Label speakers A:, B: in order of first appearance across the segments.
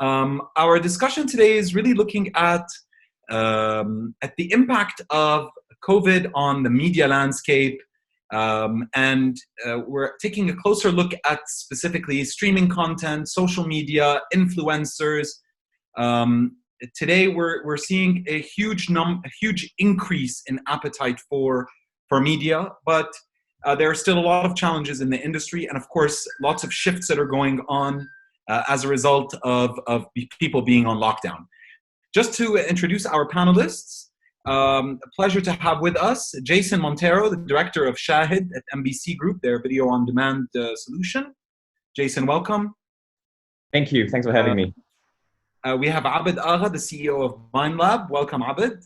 A: Our discussion today is really looking at the impact of COVID on the media landscape, and we're taking a closer look at specifically streaming content, social media, influencers. Today, we're seeing a huge increase in appetite for media, but there are still a lot of challenges in the industry, and of course, lots of shifts that are going on as a result of people being on lockdown. Just to introduce our panelists, a pleasure to have with us Jason Monteiro, the director of Shahid at MBC Group, their video on demand solution. Jason, welcome.
B: Thank you. Thanks for having me.
A: We have Abed, Agha, the CEO of Vinelab. Welcome, Abed.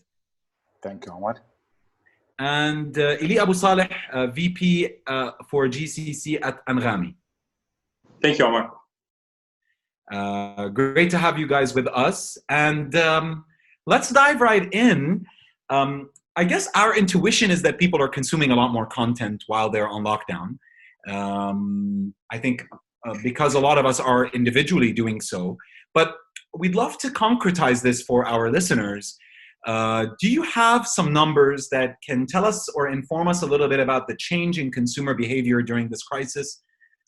C: Thank you, Omar.
A: And Elie Abou Saleh, VP for GCC at Anghami.
D: Thank you, Omar.
A: Great to have you guys with us. And let's dive right in. I guess our intuition is that people are consuming a lot more content while they're on lockdown. I think because a lot of us are individually doing so. But we'd love to concretize this for our listeners. Do you have some numbers that can tell us or inform us a little bit about the change in consumer behavior during this crisis?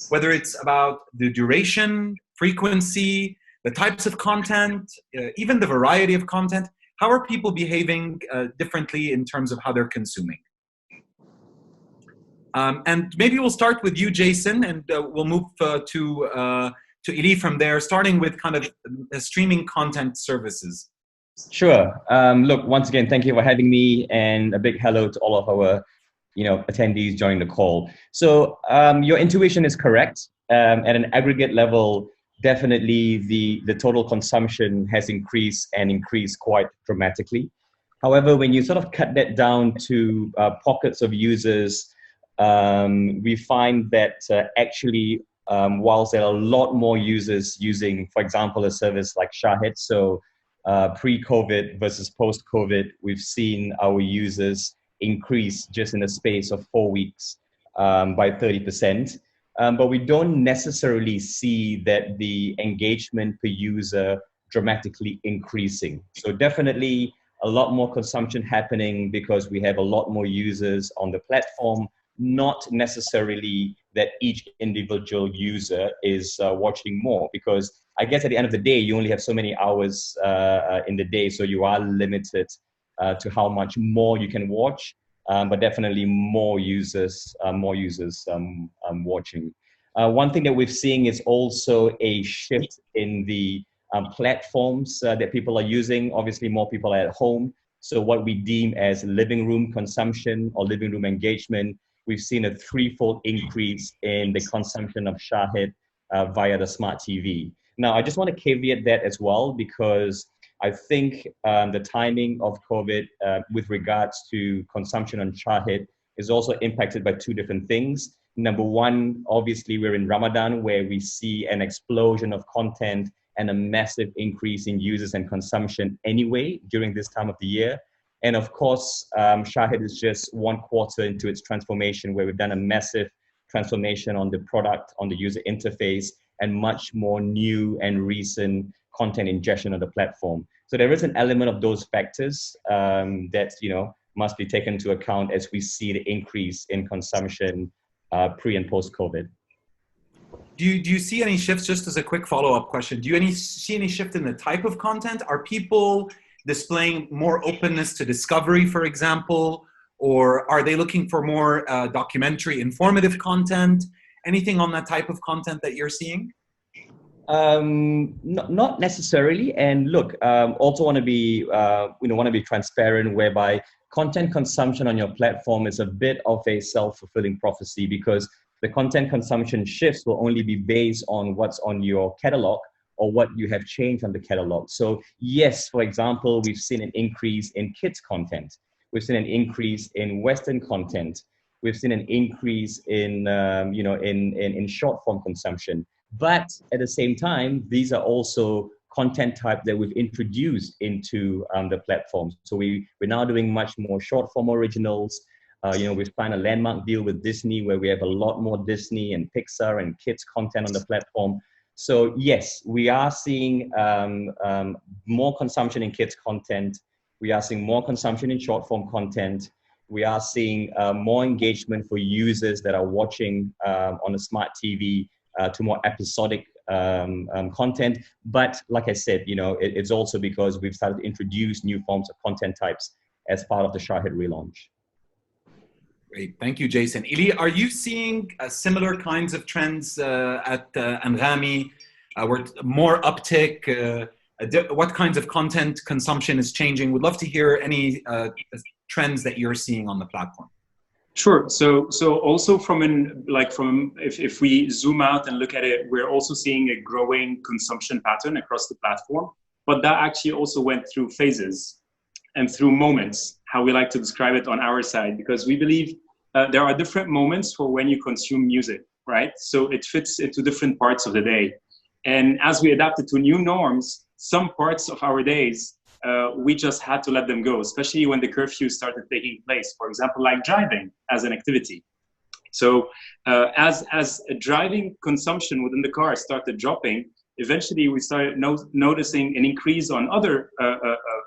A: Whether it's about the duration, frequency, the types of content, even the variety of content, how are people behaving differently in terms of how they're consuming? And maybe we'll start with you, Jason, and we'll move to Elie from there, starting with kind of streaming content services.
B: Sure. Look, once again, thank you for having me, and a big hello to all of our attendees joining the call. So your intuition is correct. At an aggregate level, definitely the total consumption has increased and increased quite dramatically. However, when you sort of cut that down to pockets of users, we find that actually, whilst there are a lot more users using, for example, a service like Shahid, so pre-COVID versus post-COVID, we've seen our users increase just in the space of 4 weeks by 30%. But we don't necessarily see that the engagement per user dramatically increasing. So definitely a lot more consumption happening because we have a lot more users on the platform, not necessarily that each individual user is watching more, because I guess at the end of the day, you only have so many hours in the day, so you are limited to how much more you can watch. But definitely more users watching. One thing that we're seeing is also a shift in the platforms that people are using. Obviously, more people are at home. So what we deem as living room consumption or living room engagement, we've seen a threefold increase in the consumption of Shahid via the smart TV. Now, I just want to caveat that as well, because I think the timing of COVID with regards to consumption on Shahid is also impacted by two different things. Number one, obviously, we're in Ramadan, where we see an explosion of content and a massive increase in users and consumption anyway during this time of the year. And of course, Shahid is just 1 quarter into its transformation, where we've done a massive transformation on the product, on the user interface, and much more new and recent content ingestion on the platform. So there is an element of those factors that must be taken into account as we see the increase in consumption pre and post COVID.
A: Do you see any shifts? Just as a quick follow-up question, do you see any shift in the type of content? Are people displaying more openness to discovery, for example, or are they looking for more documentary, informative content? Anything on that type of content that you're seeing?
B: Not necessarily. And look, also want to be transparent, whereby content consumption on your platform is a bit of a self-fulfilling prophecy, because the content consumption shifts will only be based on what's on your catalog or what you have changed on the catalog. So yes, for example, we've seen an increase in kids content. We've seen an increase in Western content. We've seen an increase in short form consumption. But at the same time, these are also content type that we've introduced into the platform. So we're now doing much more short form originals. We've signed a landmark deal with Disney, where we have a lot more Disney and Pixar and kids content on the platform. So yes, we are seeing more consumption in kids content. We are seeing more consumption in short form content. We are seeing more engagement for users that are watching on a smart TV to more episodic content. But like I said, it's also because we've started to introduce new forms of content types as part of the Shahid relaunch.
A: Great, thank you, Jason. Elie, are you seeing similar kinds of trends at Anghami? Where more uptick? What kinds of content consumption is changing? Would love to hear any trends that you're seeing on the platform.
D: Sure. So also if we zoom out and look at it, we're also seeing a growing consumption pattern across the platform. But that actually also went through phases and through moments, how we like to describe it on our side, because we believe there are different moments for when you consume music, right? So it fits into different parts of the day. And as we adapted to new norms, some parts of our days, we just had to let them go, especially when the curfew started taking place, for example, like driving as an activity. So as driving consumption within the car started dropping, eventually we started noticing an increase on other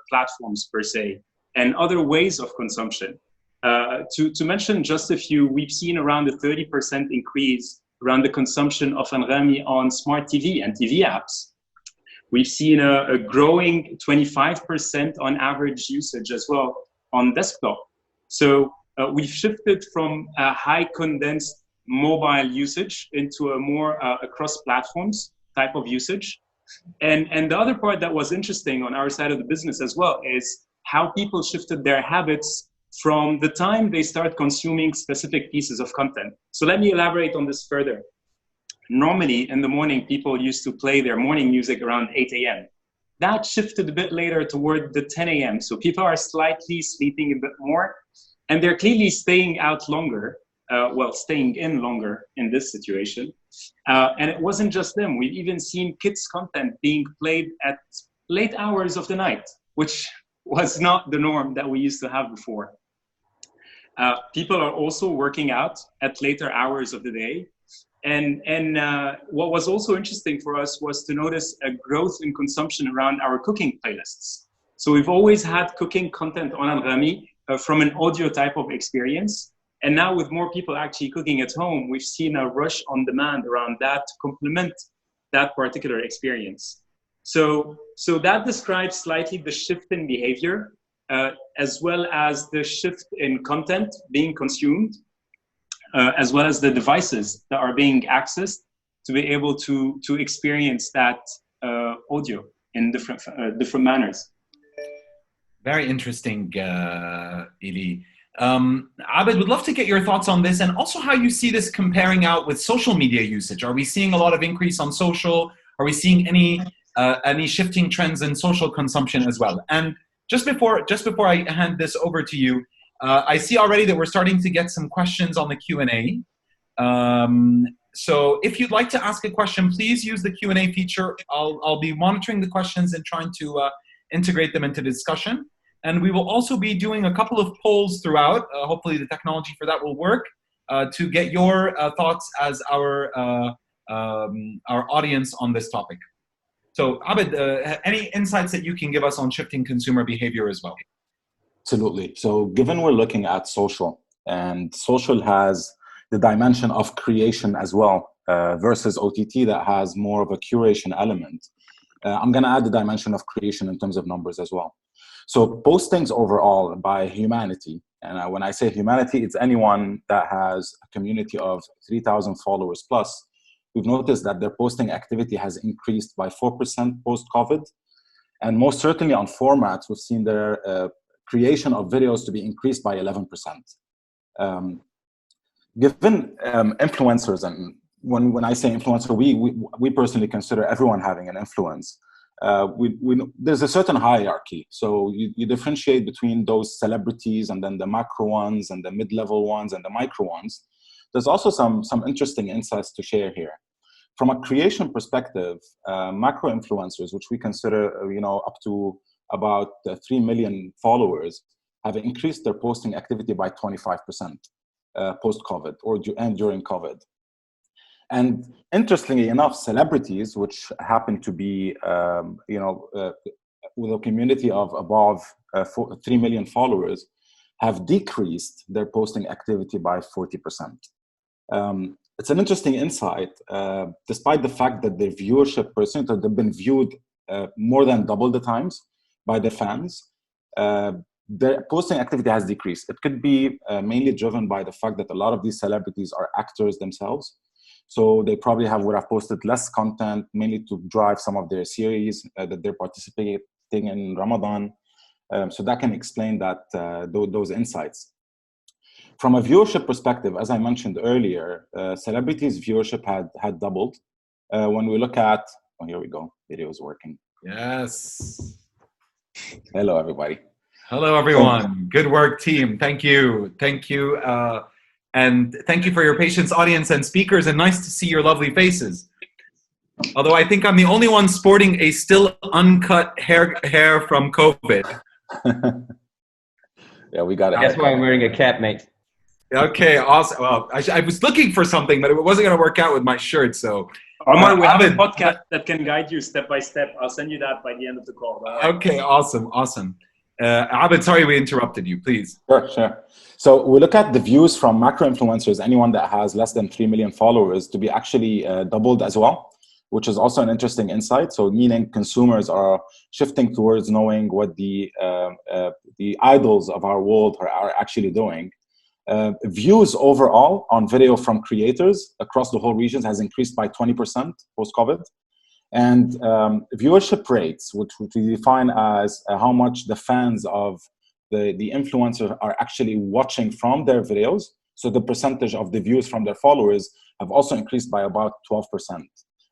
D: platforms per se, and other ways of consumption. To mention just a few, we've seen around a 30% increase around the consumption of Anghami on smart TV and TV apps. We've seen a growing 25% on average usage as well on desktop. So we've shifted from a high condensed mobile usage into a more across platforms type of usage. And the other part that was interesting on our side of the business as well is how people shifted their habits from the time they start consuming specific pieces of content. So let me elaborate on this further. Normally in the morning, people used to play their morning music around 8 a.m. That shifted a bit later toward the 10 a.m. So people are slightly sleeping a bit more, and they're clearly staying out longer, staying in longer in this situation. And it wasn't just them. We've even seen kids' content being played at late hours of the night, which was not the norm that we used to have before. People are also working out at later hours of the day. And what was also interesting for us was to notice a growth in consumption around our cooking playlists. So we've always had cooking content on Anghami from an audio type of experience. And now with more people actually cooking at home, we've seen a rush on demand around that to complement that particular experience. So that describes slightly the shift in behavior, as well as the shift in content being consumed, as well as the devices that are being accessed to be able to experience that audio in different manners.
A: Very interesting, Elie. Abed, would love to get your thoughts on this, and also how you see this comparing out with social media usage. Are we seeing a lot of increase on social? Are we seeing any shifting trends in social consumption as well? And just before I hand this over to you, I see already that we're starting to get some questions on the Q&A. So if you'd like to ask a question, please use the Q&A feature. I'll be monitoring the questions and trying to integrate them into the discussion. And we will also be doing a couple of polls throughout. Hopefully the technology for that will work to get your thoughts as our audience on this topic. So Abed, any insights that you can give us on shifting consumer behavior as well?
C: Absolutely. So given we're looking at social, and social has the dimension of creation as well, versus OTT that has more of a curation element, I'm going to add the dimension of creation in terms of numbers as well. So postings overall by humanity, and when I say humanity, it's anyone that has a community of 3,000 followers plus, we've noticed that their posting activity has increased by 4% post-COVID. And most certainly on formats, we've seen their creation of videos to be increased by 11%. Given influencers, and when I say influencer, we personally consider everyone having an influence. There's a certain hierarchy. So you differentiate between those celebrities and then the macro ones and the mid-level ones and the micro ones. There's also some interesting insights to share here. From a creation perspective, macro influencers, which we consider up to about 3 million followers, have increased their posting activity by 25% post-COVID and during COVID. And interestingly enough, celebrities, which happen to be, with a community of above 3 million followers, have decreased their posting activity by 40%. It's an interesting insight, despite the fact that their viewership percentage, they've been viewed more than double the times by their fans. Their posting activity has decreased. It could be mainly driven by the fact that a lot of these celebrities are actors themselves. So they probably would have posted less content, mainly to drive some of their series that they're participating in Ramadan. So that can explain that those insights. From a viewership perspective, as I mentioned earlier, celebrities' viewership had doubled. When we look at, oh, here we go, video is working.
A: Yes.
C: Hello, everybody.
A: Hello, everyone. Good work, team. Thank you. Thank you. And thank you for your patience, audience and speakers, and nice to see your lovely faces. Although I think I'm the only one sporting a still uncut hair from COVID.
C: Yeah, we got it.
B: That's why I'm wearing a cap, mate.
A: Okay, awesome. Well, I was looking for something, but it wasn't going to work out with my shirt, so...
D: Omar, we have a podcast that can guide you step by step. I'll send you that by the end of the call.
A: Okay, awesome. Abed, sorry we interrupted you, please.
C: Sure. So we look at the views from macro influencers, anyone that has less than 3 million followers, to be actually doubled as well, which is also an interesting insight. So meaning consumers are shifting towards knowing what the idols of our world are actually doing. Views overall on video from creators across the whole regions has increased by 20% post-COVID. And viewership rates, which we define as how much the fans of the influencer are actually watching from their videos. So the percentage of the views from their followers have also increased by about 12%.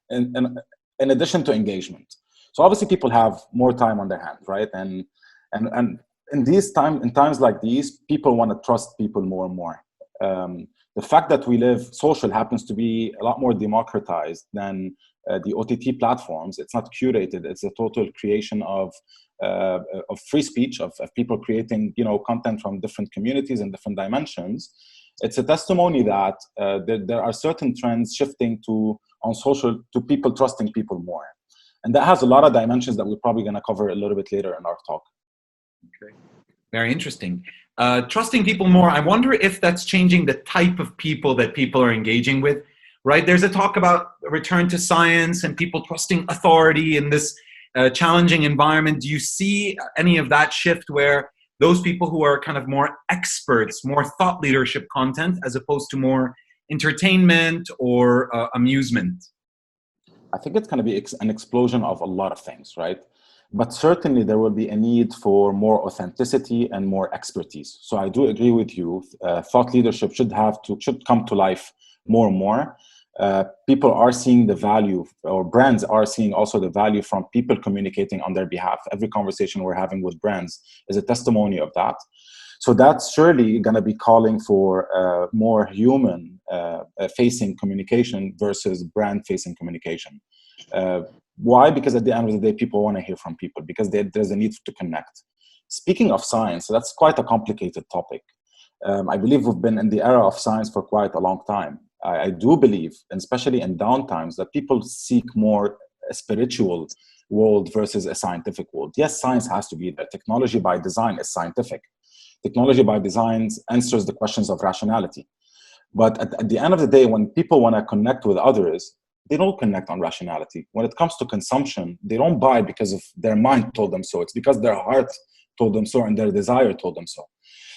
C: In addition to engagement. So obviously people have more time on their hands, right? And in times like these, people want to trust people more and more. The fact that social happens to be a lot more democratized than the OTT platforms. It's not curated. It's a total creation of free speech, of people creating, content from different communities and different dimensions. It's a testimony that there are certain trends shifting on social to people trusting people more. And that has a lot of dimensions that we're probably going to cover a little bit later in our talk.
A: Okay. Very interesting. Trusting people more, I wonder if that's changing the type of people that people are engaging with, right? There's a talk about a return to science and people trusting authority in this challenging environment. Do you see any of that shift where those people who are kind of more experts, more thought leadership content, as opposed to more entertainment or amusement?
C: I think it's going to be an explosion of a lot of things, right? But certainly there will be a need for more authenticity and more expertise. So I do agree with you. Thought leadership should come to life more and more. People are seeing the value, or brands are seeing also the value from people communicating on their behalf. Every conversation we're having with brands is a testimony of that. So that's surely going to be calling for more human-facing communication versus brand-facing communication. Why? Because at the end of the day, people want to hear from people because there's a need to connect. Speaking of science, that's quite a complicated topic. I believe we've been in the era of science for quite a long time. I do believe, and especially in downtimes, that people seek more a spiritual world versus a scientific world. Yes, science has to be there. Technology by design is scientific. Technology by design answers the questions of rationality. But at the end of the day, when people want to connect with others, they don't connect on rationality. When it comes to consumption, they don't buy because of their mind told them so. It's because their heart told them so and their desire told them so.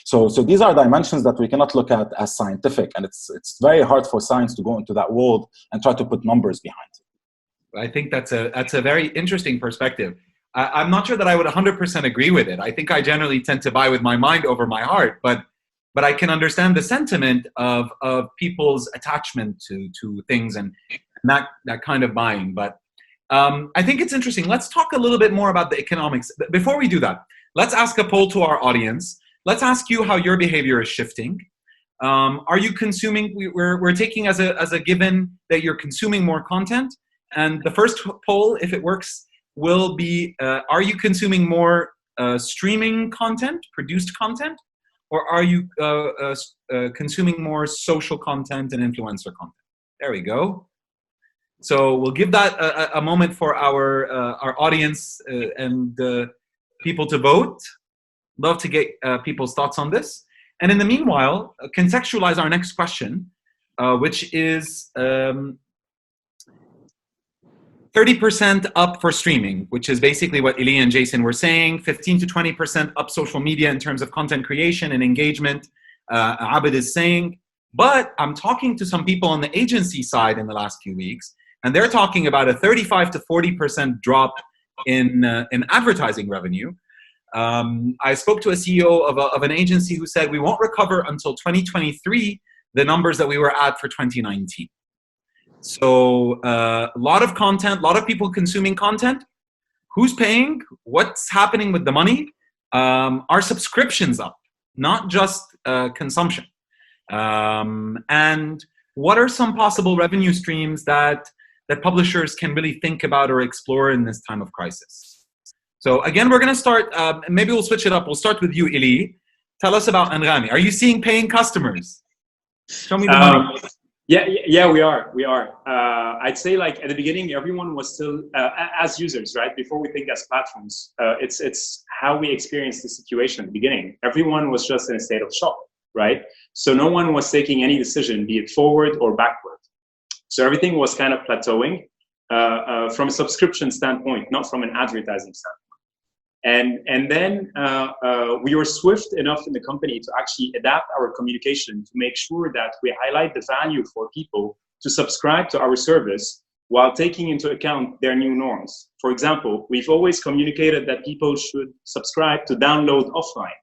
C: So these are dimensions that we cannot look at as scientific, and it's very hard for science to go into that world and try to put numbers behind it.
A: I think that's a very interesting perspective. I'm not sure that I would 100% agree with it. I think I generally tend to buy with my mind over my heart, but I can understand the sentiment of people's attachment to things and that kind of buying. But I think it's interesting. Let's talk a little bit more about the economics. Before we do that, let's ask a poll to our audience. Let's ask you how your behavior is shifting. Are you consuming? We're taking as a given that you're consuming more content. And the first poll, if it works, will be: are you consuming more streaming content, produced content, or are you consuming more social content and influencer content? There we go. So we'll give that a moment for our audience and people to vote. Love to get people's thoughts on this. And in the meanwhile, contextualize our next question, which is 30% up for streaming, which is basically what Elie and Jason were saying. 15 to 20% up social media in terms of content creation and engagement, Abed is saying. But I'm talking to some people on the agency side in the last few weeks, and they're talking about a 35 to 40% drop in advertising revenue. I spoke to a CEO of an agency who said we won't recover until 2023 the numbers that we were at for 2019. So a lot of content, a lot of people consuming content. Who's paying? What's happening with the money? Are subscriptions up, not just consumption? And what are some possible revenue streams that publishers can really think about or explore in this time of crisis? So again, we're going to start, maybe we'll switch it up. We'll start with you, Elie. Tell us about Anghami. Are you seeing paying customers? Show me the money.
D: Yeah, we are. I'd say like at the beginning, everyone was still as users, right? Before we think as platforms, it's how we experienced the situation at the beginning. Everyone was just in a state of shock, right? So no one was taking any decision, be it forward or backward. So everything was kind of plateauing from a subscription standpoint, not from an advertising standpoint. And then we were swift enough in the company to actually adapt our communication to make sure that we highlight the value for people to subscribe to our service while taking into account their new norms. For example, we've always communicated that people should subscribe to download offline.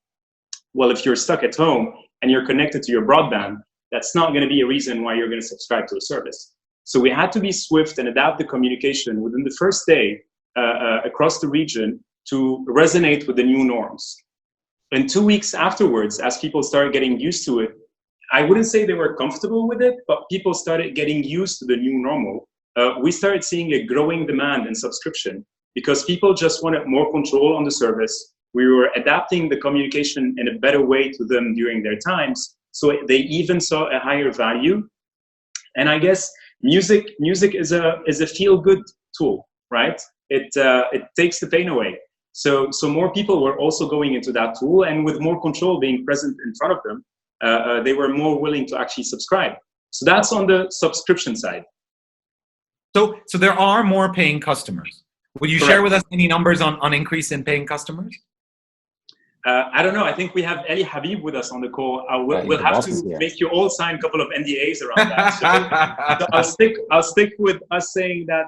D: Well, if you're stuck at home and you're connected to your broadband, that's not going to be a reason why you're going to subscribe to a service. So we had to be swift and adapt the communication within the first day across the region to resonate with the new norms. And 2 weeks afterwards, as people started getting used to it, I wouldn't say they were comfortable with it, but people started getting used to the new normal. We started seeing a growing demand in subscription because people just wanted more control on the service. We were adapting the communication in a better way to them during their times, so they even saw a higher value. And I guess music is a feel-good tool, right? It takes the pain away. So more people were also going into that tool, and with more control being present in front of them, they were more willing to actually subscribe. So that's on the subscription side.
A: So there are more paying customers. Would you share with us any numbers on increase in paying customers?
D: I don't know. I think we have Elie Habib with us on the call. We'll have to make you all sign a couple of NDAs around that. So I'll stick with us saying that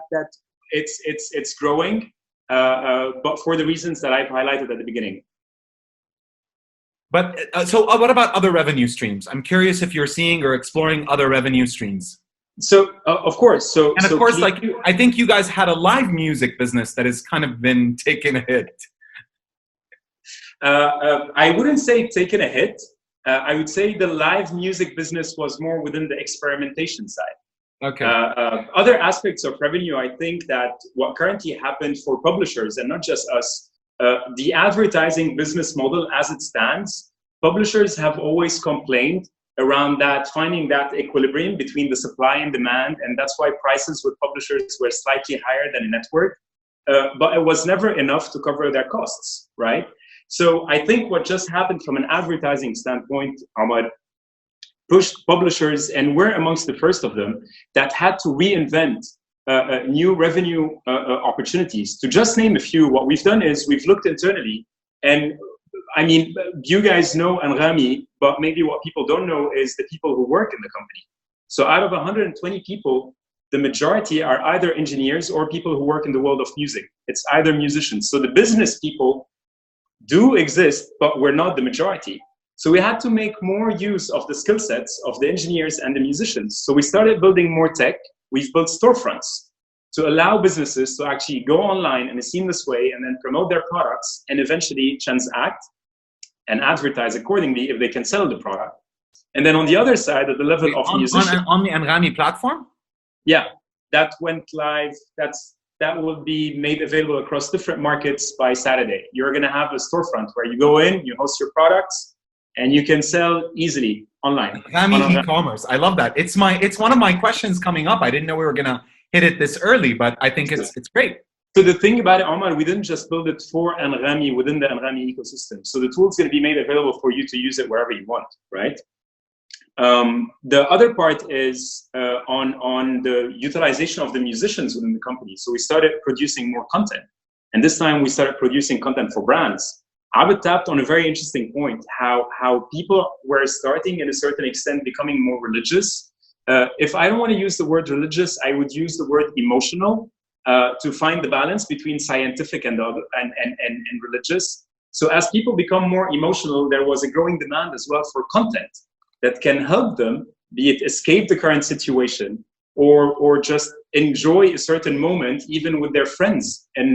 D: it's growing, but for the reasons that I've highlighted at the beginning.
A: But so what about other revenue streams? I'm curious if you're seeing or exploring other revenue streams.
D: So of course.
A: I think you guys had a live music business that has kind of been taking a hit.
D: I wouldn't say taken a hit. I would say the live music business was more within the experimentation side.
A: Okay.
D: Other aspects of revenue, I think that what currently happened for publishers, and not just us, the advertising business model as it stands, publishers have always complained around that, finding that equilibrium between the supply and demand, and that's why prices with publishers were slightly higher than a network, but it was never enough to cover their costs, right? So I think what just happened from an advertising standpoint, Ahmad, pushed publishers, and we're amongst the first of them, that had to reinvent new revenue opportunities. To just name a few, what we've done is we've looked internally, and I mean, you guys know Anghami, but maybe what people don't know is the people who work in the company. So out of 120 people, the majority are either engineers or people who work in the world of music. It's either musicians. So the business people do exist, but we're not the majority. So we had to make more use of the skill sets of the engineers and the musicians. So we started building more tech. We've built storefronts to allow businesses to actually go online in a seamless way and then promote their products and eventually transact and advertise accordingly if they can sell the product. And then on the other side, at the level of musicians.
A: On the Anghami platform?
D: Yeah, that went live. That will be made available across different markets by Saturday. You're going to have a storefront where you go in, you host your products, and you can sell easily online.
A: Anghami e-commerce. I love that. It's one of my questions coming up. I didn't know we were gonna hit it this early, but I think it's great.
D: So the thing about it, Omar, we didn't just build it for Anghami within the Anghami ecosystem. So the tool is going to be made available for you to use it wherever you want, right? The other part is on the utilization of the musicians within the company. So we started producing more content. And this time we started producing content for brands. Abed tapped on a very interesting point, how people were starting, in a certain extent, becoming more religious. If I don't want to use the word religious, I would use the word emotional. To find the balance between scientific and religious. So as people become more emotional, there was a growing demand as well for content that can help them, be it escape the current situation or just enjoy a certain moment, even with their friends in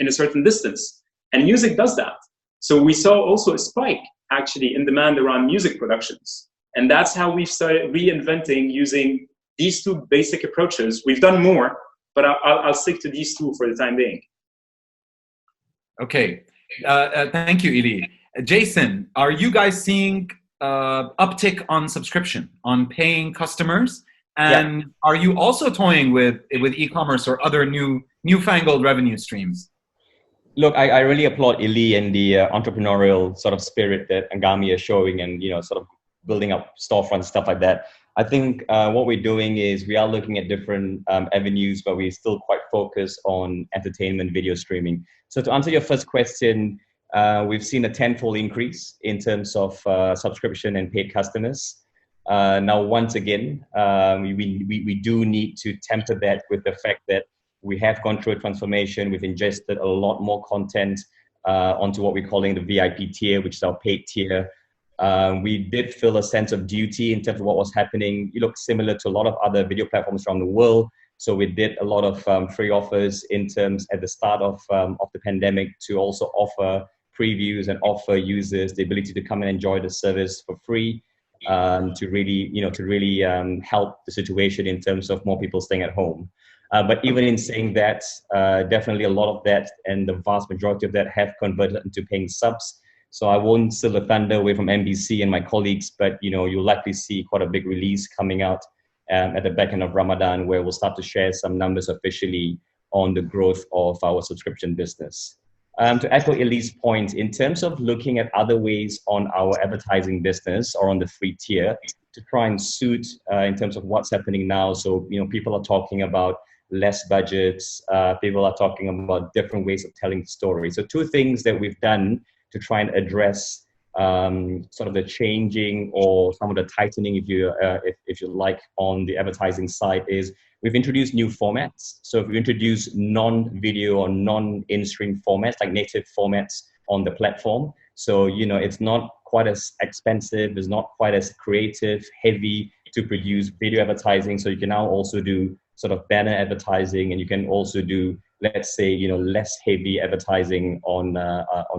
D: a certain distance. And music does that. So we saw also a spike actually in demand around music productions. And that's how we've started reinventing using these two basic approaches. We've done more, but I'll stick to these two for the time being.
A: Okay, thank you, Elie. Jason, are you guys seeing uptick on subscription, on paying customers? And are you also toying with e-commerce or other newfangled revenue streams?
B: Look, I really applaud Elie and the entrepreneurial sort of spirit that Anghami is showing, and sort of building up storefronts, stuff like that. I think what we're doing is we are looking at different avenues, but we're still quite focused on entertainment video streaming. So to answer your first question, we've seen a tenfold increase in terms of subscription and paid customers. Now, once again, we do need to temper that with the fact that we have gone through a transformation. We've ingested a lot more content onto what we're calling the VIP tier, which is our paid tier. We did feel a sense of duty in terms of what was happening. You look similar to a lot of other video platforms around the world. So we did a lot of free offers in terms at the start of the pandemic to also offer previews and offer users the ability to come and enjoy the service for free, to really help the situation in terms of more people staying at home. But even in saying that, definitely a lot of that and the vast majority of that have converted into paying subs. So I won't steal the thunder away from NBC and my colleagues, but you'll likely see quite a big release coming out at the back end of Ramadan, where we'll start to share some numbers officially on the growth of our subscription business. To echo Elie's point, in terms of looking at other ways on our advertising business or on the free tier to try and suit in terms of what's happening now. So people are talking about less budgets. People are talking about different ways of telling the story. So two things that we've done to try and address sort of the changing or some of the tightening, if you like, on the advertising side is we've introduced new formats. So if we introduce non-video or non-in-stream formats, like native formats on the platform. So, it's not quite as expensive, it's not quite as creative, heavy to produce video advertising. So you can now also do sort of banner advertising, and you can also do, let's say, less heavy advertising on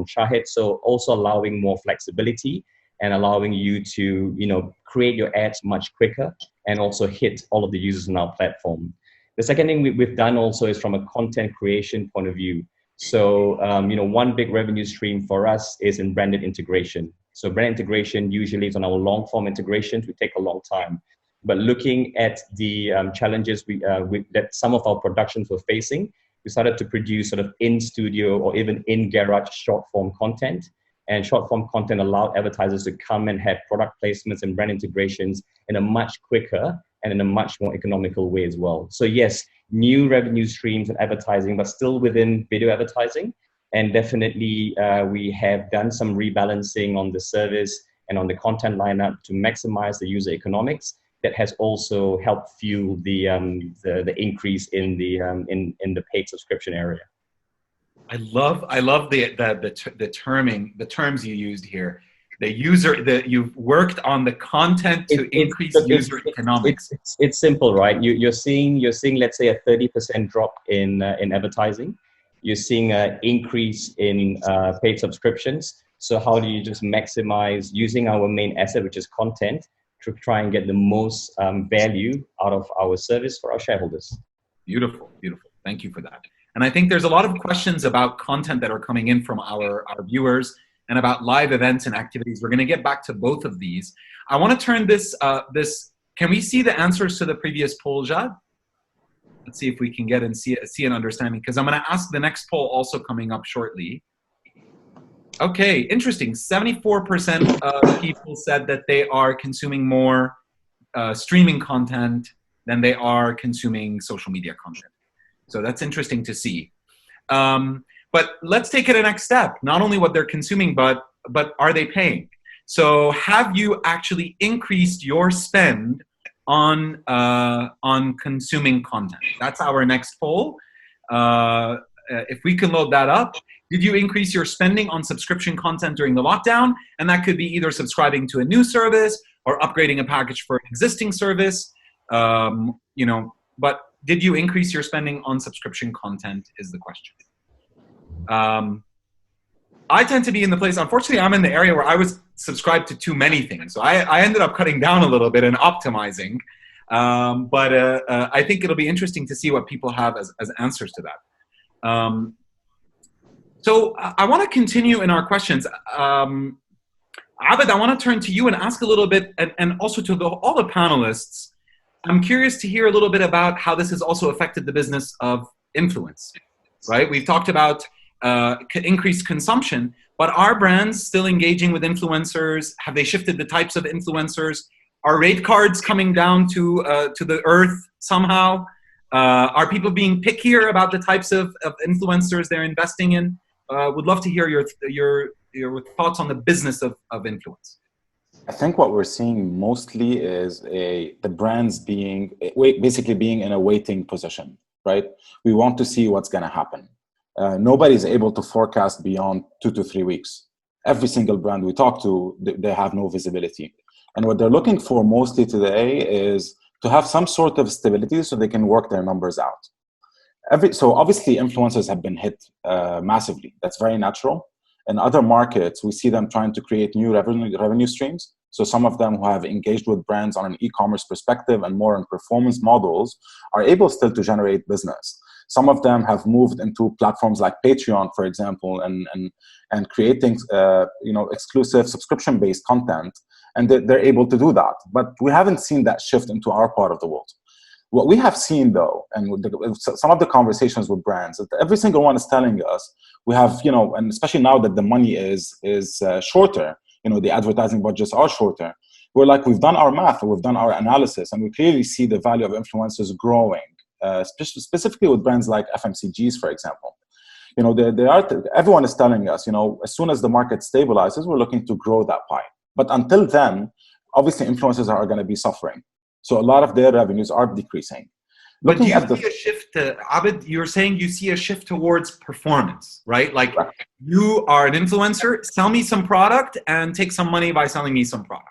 B: Shahid. So also allowing more flexibility and allowing you to, create your ads much quicker and also hit all of the users on our platform. The second thing we've done also is from a content creation point of view. So, one big revenue stream for us is in branded integration. So brand integration usually is on our long form integrations. We take a long time. But looking at the challenges that some of our productions were facing, we started to produce sort of in-studio or even in-garage short-form content. And short-form content allowed advertisers to come and have product placements and brand integrations in a much quicker and in a much more economical way as well. So yes, new revenue streams and advertising, but still within video advertising. And definitely we have done some rebalancing on the service and on the content lineup to maximize the user economics. That has also helped fuel the increase in the paid subscription area.
A: I love the terms you used here. You've worked on the content to increase user economics.
B: It's simple, right? You're seeing let's say a 30% drop in advertising. You're seeing an increase in paid subscriptions. So how do you just maximize using our main asset, which is content, to try and get the most value out of our service for our shareholders?
A: Beautiful, beautiful. Thank you for that. And I think there's a lot of questions about content that are coming in from our viewers. and about live events and activities. We're going to get back to both of these. I want to turn this, can we see the answers to the previous poll, Jad? Let's see if we can get and see an understanding, because I'm going to ask the next poll also coming up shortly. Okay, interesting. 74% of people said that they are consuming more streaming content than they are consuming social media content. So that's interesting to see. But let's take it a next step. Not only what they're consuming, but are they paying? So have you actually increased your spend on consuming content? That's our next poll. If we can load that up. Did you increase your spending on subscription content during the lockdown? And that could be either subscribing to a new service or upgrading a package for an existing service. But did you increase your spending on subscription content is the question. I tend to be in the place, unfortunately, I'm in the area where I was subscribed to too many things. So I ended up cutting down a little bit and optimizing. But I think it'll be interesting to see what people have as answers to that. So I want to continue in our questions. Abed, I want to turn to you and ask a little bit, and also to all the panelists. I'm curious to hear a little bit about how this has also affected the business of influence, right? We've talked about increased consumption, but are brands still engaging with influencers? Have they shifted the types of influencers? Are rate cards coming down to the earth somehow? Are people being pickier about the types of influencers they're investing in? Would love to hear your thoughts on the business of influence.
C: I think what we're seeing mostly is the brands basically being in a waiting position, right? We want to see what's going to happen. Nobody's able to forecast beyond 2 to 3 weeks. Every single brand we talk to, they have no visibility. And what they're looking for mostly today is to have some sort of stability so they can work their numbers out. So obviously influencers have been hit massively. That's very natural. In other markets, we see them trying to create new revenue streams. So some of them who have engaged with brands on an e-commerce perspective and more on performance models are able still to generate business. Some of them have moved into platforms like Patreon, for example, and creating exclusive subscription-based content, and they're able to do that. But we haven't seen that shift into our part of the world. What we have seen, though, and some of the conversations with brands, that every single one is telling us we have, and especially now that the money is shorter, the advertising budgets are shorter. We're like, we've done our math, we've done our analysis, and we clearly see the value of influencers growing, specifically with brands like FMCGs, for example. Everyone is telling us, as soon as the market stabilizes, we're looking to grow that pie. But until then, obviously, influencers are going to be suffering. So a lot of their revenues are decreasing.
A: But do you see a shift, Abed, you're saying you see a shift towards performance, right? Like you are an influencer, sell me some product and take some money by selling me some product.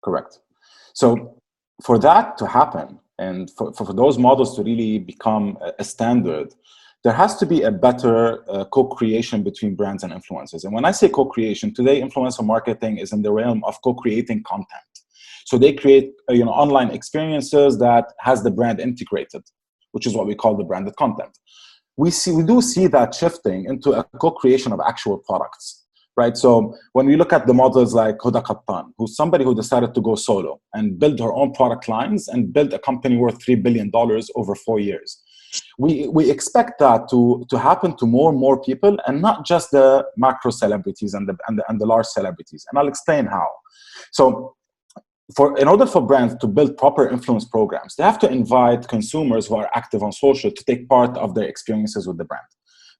C: Correct. So for that to happen and for those models to really become a standard, there has to be a better co-creation between brands and influencers. And when I say co-creation, today influencer marketing is in the realm of co-creating content. So they create online experiences that has the brand integrated, which is what we call the branded content. We do see that shifting into a co-creation of actual products, right? So when we look at the models like Huda Qattan, who's somebody who decided to go solo and build her own product lines and build a company worth $3 billion over 4 years. We expect that to happen to more and more people, and not just the macro celebrities and the large celebrities. And I'll explain how. So in order for brands to build proper influence programs, they have to invite consumers who are active on social to take part of their experiences with the brand.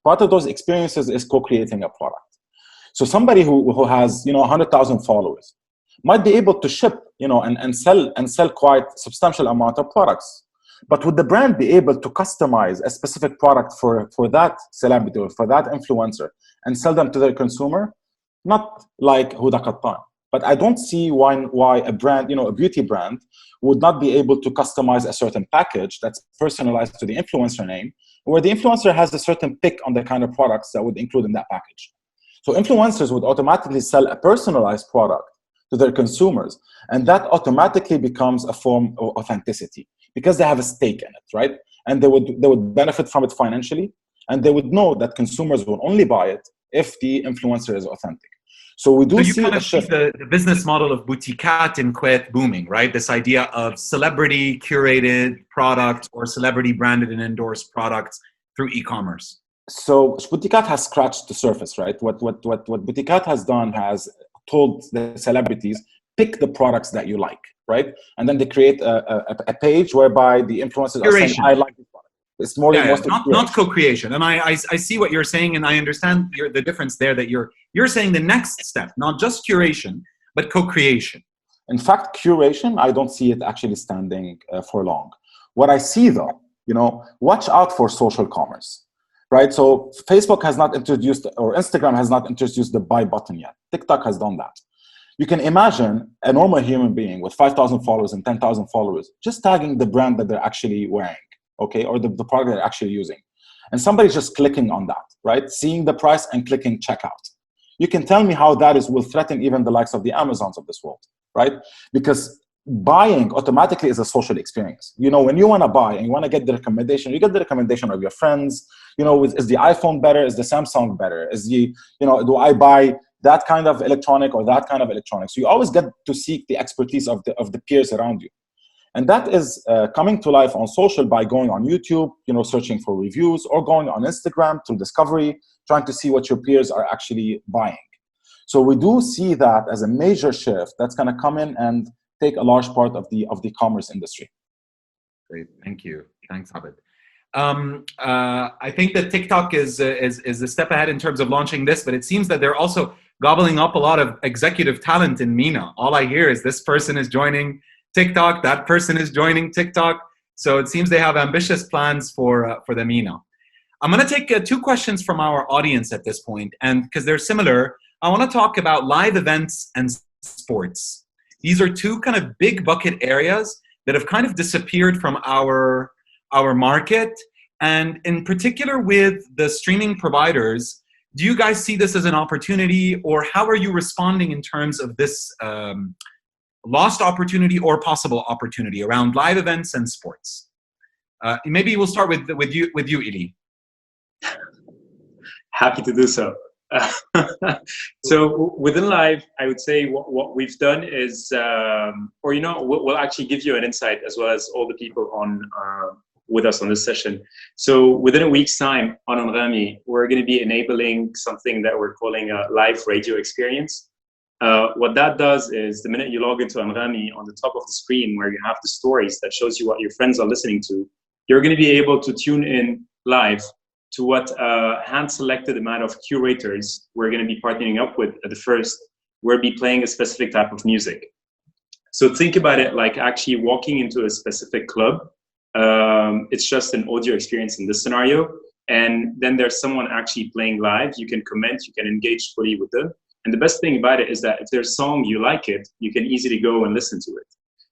C: Part of those experiences is co-creating a product. So somebody who has 100,000 followers might be able to ship and sell quite substantial amount of products. But would the brand be able to customize a specific product for that celebrity or for that influencer and sell them to their consumer? Not like Huda Qattan. But I don't see why a brand, a beauty brand, would not be able to customize a certain package that's personalized to the influencer name, where the influencer has a certain pick on the kind of products that would include in that package. So influencers would automatically sell a personalized product to their consumers, and that automatically becomes a form of authenticity because they have a stake in it, right? And they would benefit from it financially, and they would know that consumers will only buy it if the influencer is authentic. So we do
A: So you
C: see
A: kind
C: a
A: of see
C: shift.
A: the business model of boutiquat in Kuwait booming, right? This idea of celebrity curated products or celebrity branded and endorsed products through e-commerce.
C: So boutiquat has scratched the surface, right? What boutiquat has done has told the celebrities, pick the products that you like, right? And then they create a page whereby the influencers are saying, I like this product. It's more
A: Yeah,
C: mostly
A: not co-creation. And I see what you're saying, and I understand the difference there, that you're saying the next step, not just curation, but co-creation.
C: In fact, curation, I don't see it actually standing for long. What I see though, watch out for social commerce, right? So Facebook has not introduced, or Instagram has not introduced the buy button yet. TikTok has done that. You can imagine a normal human being with 5,000 followers and 10,000 followers just tagging the brand that they're actually wearing, okay, or the product they're actually using. And somebody's just clicking on that, right? Seeing the price and clicking checkout. You can tell me how that will threaten even the likes of the Amazons of this world, right? Because buying automatically is a social experience. When you want to buy and you want to get the recommendation, you get the recommendation of your friends. Is the iPhone better? Is the Samsung better? Do I buy that kind of electronic or that kind of electronic? So you always get to seek the expertise of the peers around you. And that is coming to life on social by going on YouTube, searching for reviews, or going on Instagram through discovery, trying to see what your peers are actually buying. So we do see that as a major shift that's going to come in and take a large part of the commerce industry.
A: Great, thank you. Thanks, Abed. I think that TikTok is a step ahead in terms of launching this, but it seems that they're also gobbling up a lot of executive talent in MENA. All I hear is this person is joining TikTok, that person is joining TikTok. So it seems they have ambitious plans for the MENA. I'm going to take 2 questions from our audience at this point, and because they're similar, I want to talk about live events and sports. These are 2 kind of big bucket areas that have kind of disappeared from our market. And in particular with the streaming providers, do you guys see this as an opportunity, or how are you responding in terms of this lost opportunity or possible opportunity around live events and sports? Maybe we'll start with you, Elie.
D: Happy to do so. So within live, I would say what we've done is, we'll actually give you an insight as well as all the people on with us on this session. So within a week's time on Anghami, we're going to be enabling something that we're calling a live radio experience. What that does is the minute you log into Anghami, on the top of the screen where you have the stories that shows you what your friends are listening to, you're going to be able to tune in live to what a hand-selected amount of curators we're going to be partnering up with at the first. We'll be playing a specific type of music. So think about it like actually walking into a specific club. It's just an audio experience in this scenario. And then there's someone actually playing live. You can comment, you can engage fully with them. And the best thing about it is that if there's a song you like it, you can easily go and listen to it.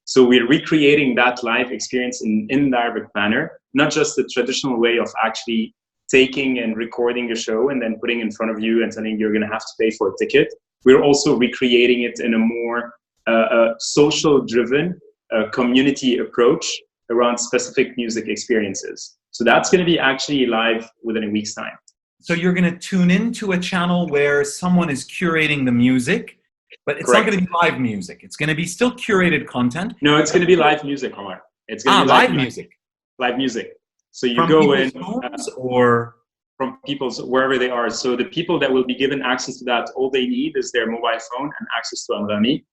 D: So we're recreating that live experience in an indirect manner, not just the traditional way of actually taking and recording a show and then putting in front of you and telling you're going to have to pay for a ticket. We're also recreating it in a more social-driven community approach around specific music experiences. So that's going to be actually live within a week's time.
A: So you're going to tune into a channel where someone is curating the music, but it's
D: Correct.
A: not going to be live music. It's going to be still curated content.
D: No, it's going to be live music, Omar. It's going to be
A: live music.
D: Live music. So you
A: from
D: go in
A: phones or
D: from people's wherever they are. So the people that will be given access to that, all they need is their mobile phone and access to Anghami.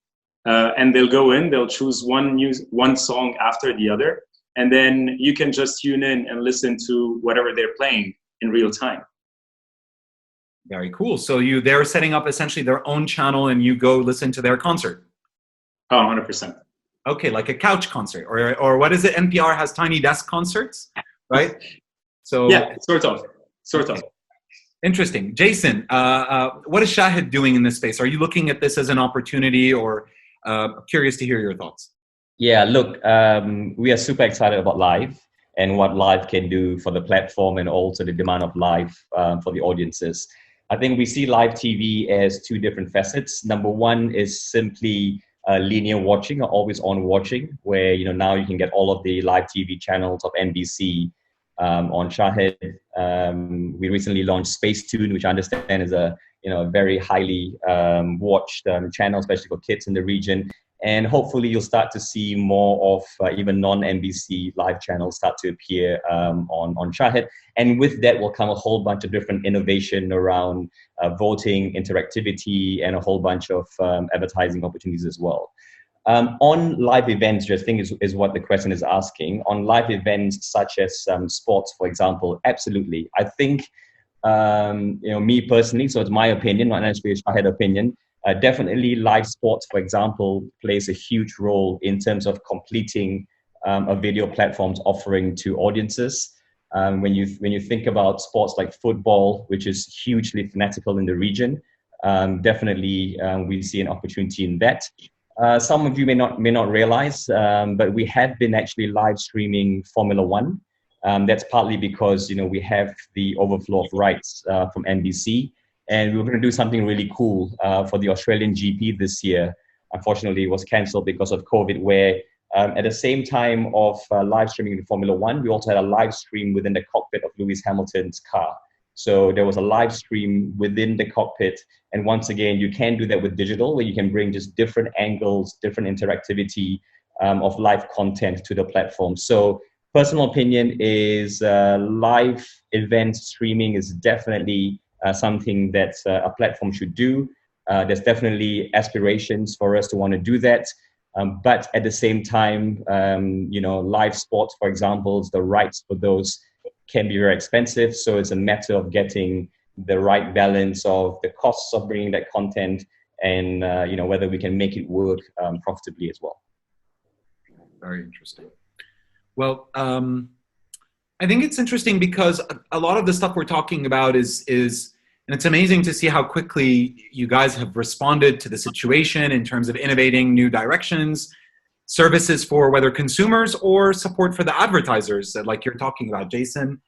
D: And they'll go in, they'll choose one song after the other, and then you can just tune in and listen to whatever they're playing in real time.
A: Very cool. So they're setting up essentially their own channel and you go listen to their concert.
D: Oh, 100%.
A: Okay, like a couch concert or what is it? NPR has tiny desk concerts, right? So
D: yeah, sort of.
A: Interesting. Jason, what is Shahid doing in this space? Are you looking at this as an opportunity, or curious to hear your thoughts?
B: Yeah, look, we are super excited about live and what live can do for the platform and also the demand of live for the audiences. I think we see live TV as 2 different facets. Number one is simply linear watching or always on watching, where now you can get all of the live TV channels of NBC on Shahid. We recently launched Space Tune, which I understand is a a very highly watched channel, especially for kids in the region. And hopefully you'll start to see more of even non-NBC live channels start to appear on Shahid. And with that will come a whole bunch of different innovation around voting, interactivity, and a whole bunch of advertising opportunities as well. On live events, which I think is what the question is asking, on live events such as sports, for example, absolutely. I think, me personally, so it's my opinion, not necessarily a Shahid opinion, definitely live sports, for example, plays a huge role in terms of completing a video platform's offering to audiences. When you think about sports like football, which is hugely fanatical in the region, definitely we see an opportunity in that. Some of you may not realize, but we have been actually live streaming Formula One. That's partly because we have the overflow of rights from NBC. And we were going to do something really cool for the Australian GP this year. Unfortunately, it was cancelled because of COVID, where at the same time of live streaming in Formula One, we also had a live stream within the cockpit of Lewis Hamilton's car. So there was a live stream within the cockpit. And once again, you can do that with digital, where you can bring just different angles, different interactivity of live content to the platform. So personal opinion is live event streaming is definitely something that a platform should do. There's definitely aspirations for us to want to do that. But at the same time, live sports, for example, the rights for those can be very expensive. So it's a matter of getting the right balance of the costs of bringing that content and, whether we can make it work profitably as well.
A: Very interesting. Well, I think it's interesting because a lot of the stuff we're talking about is, and it's amazing to see how quickly you guys have responded to the situation in terms of innovating new directions, services for whether consumers or support for the advertisers, like you're talking about, Jason,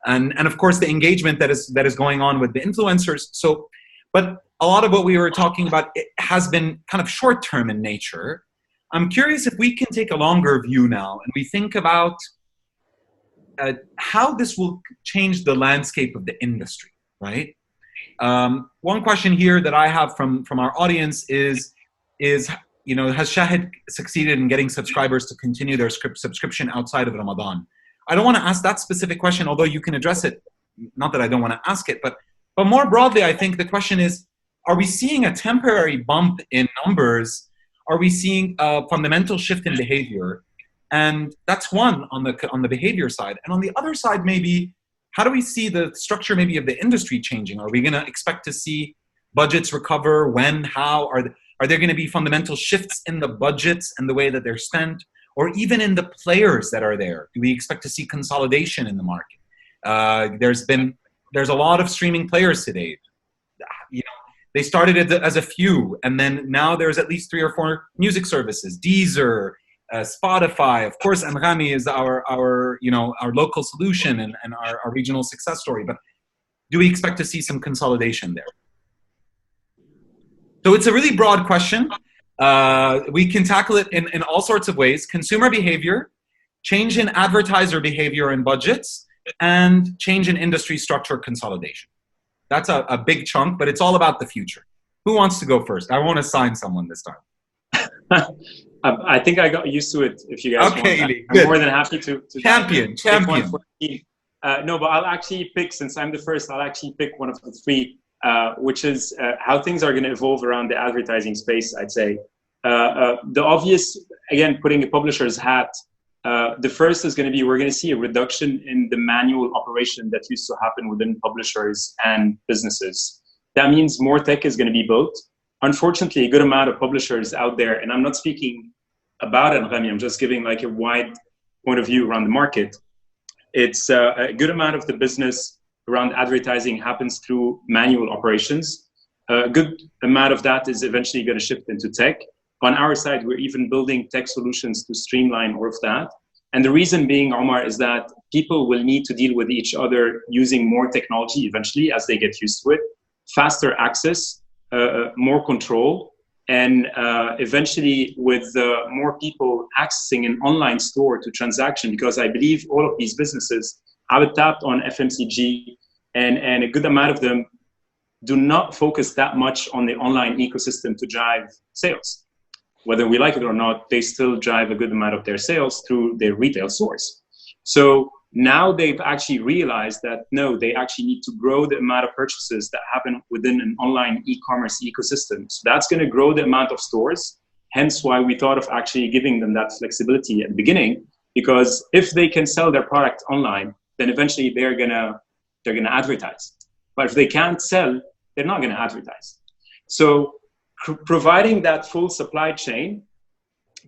A: and of course the engagement that is going on with the influencers. So, but a lot of what we were talking about, it has been kind of short-term in nature. I'm curious if we can take a longer view now and we think about how this will change the landscape of the industry, right? One question here that I have from our audience is has Shahid succeeded in getting subscribers to continue their subscription outside of Ramadan? I don't want to ask that specific question, although you can address it. Not that I don't want to ask it, but more broadly, I think the question is, are we seeing a temporary bump in numbers? Are we seeing a fundamental shift in behavior? And that's one on the behavior side. And on the other side, maybe, how do we see the structure maybe of the industry changing? Are we going to expect to see budgets recover? When? How? Are there going to be fundamental shifts in the budgets and the way that they're spent? Or even in the players that are there? Do we expect to see consolidation in the market? There's a lot of streaming players today. They started as a few, and then now there's at least 3 or 4 music services, Deezer, Spotify. Of course, Anghami is our local solution and our regional success story. But do we expect to see some consolidation there? So it's a really broad question. We can tackle it in all sorts of ways: consumer behavior, change in advertiser behavior and budgets, and change in industry structure consolidation. That's a big chunk, but it's all about the future. Who wants to go first? I won't assign someone this time.
D: I think I got used to it. If you guys want,
A: Elie,
D: I'm more than happy to
A: champion.
D: No, but I'll actually pick, since I'm the first, I'll actually pick one of the 3, which is how things are going to evolve around the advertising space. I'd say the obvious, again, putting a publisher's hat. The first is going to be, we're going to see a reduction in the manual operation that used to happen within publishers and businesses. That means more tech is going to be built. Unfortunately, a good amount of publishers out there, and I'm not speaking about Anghami, I'm just giving like a wide point of view around the market. It's a good amount of the business around advertising happens through manual operations. A good amount of that is eventually going to shift into tech. On our side, we're even building tech solutions to streamline all of that. And the reason being, Omar, is that people will need to deal with each other using more technology eventually as they get used to it, faster access, more control, and eventually with more people accessing an online store to transaction, because I believe all of these businesses have tapped on FMCG, and a good amount of them do not focus that much on the online ecosystem to drive sales. Whether we like it or not, they still drive a good amount of their sales through their retail stores. So now they've actually realized that no, they actually need to grow the amount of purchases that happen within an online e-commerce ecosystem. So that's going to grow the amount of stores. Hence why we thought of actually giving them that flexibility at the beginning, because if they can sell their product online, then eventually they're gonna advertise. But if they can't sell, they're not gonna advertise. So providing that full supply chain